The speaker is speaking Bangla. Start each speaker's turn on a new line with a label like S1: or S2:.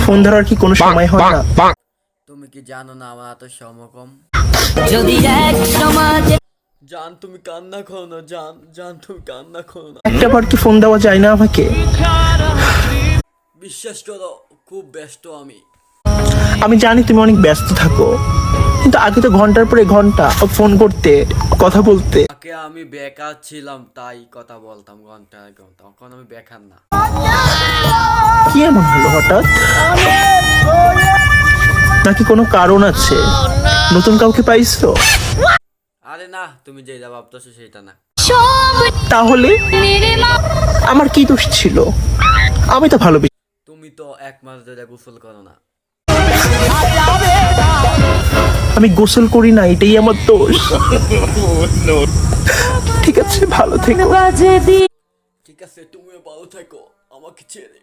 S1: ফোন ধরার কি কোনো সময় হয় না?
S2: তুমি কি জানো না আমার এত সমকম?
S3: যদি এক সমাজে
S2: জান তুমি কান্না করো না, জান জান তুমি কান্না করো না।
S1: একটা বার কি ফোন দেওয়া যায় না আমাকে?
S2: বিশ্বাস করো খুব ব্যস্ত আমি।
S1: আমি জানি তুমি অনেক ব্যস্ত থাকো, কিন্তু আগে তো ঘন্টার পরে ঘন্টা ফোন করতে, কথা বলতে।
S2: আগে আমি বেকার ছিলাম তাই কথা বলতাম ঘন্টা ঘন্টা, এখন আমি বেকার না।
S1: কি এমন হলো হঠাৎ? নাকি কোনো কারণ আছে? নতুন কাউকে পাইছো?
S2: আরে না, তুমি যেটা ভাবতেছো সেটা না।
S1: তাহলে আমার কি দোষ ছিল? আমি তো ভালোবেসে।
S2: তুমি তো 1 মাস ধরে গোসল করো না।
S1: আমি গোসল করি না, এটাই আমার দোষ। ঠিক আছে, ভালো থেকো।
S2: ঠিক আছে, তুমিও ভালো থাকো আমাকে ছেড়ে।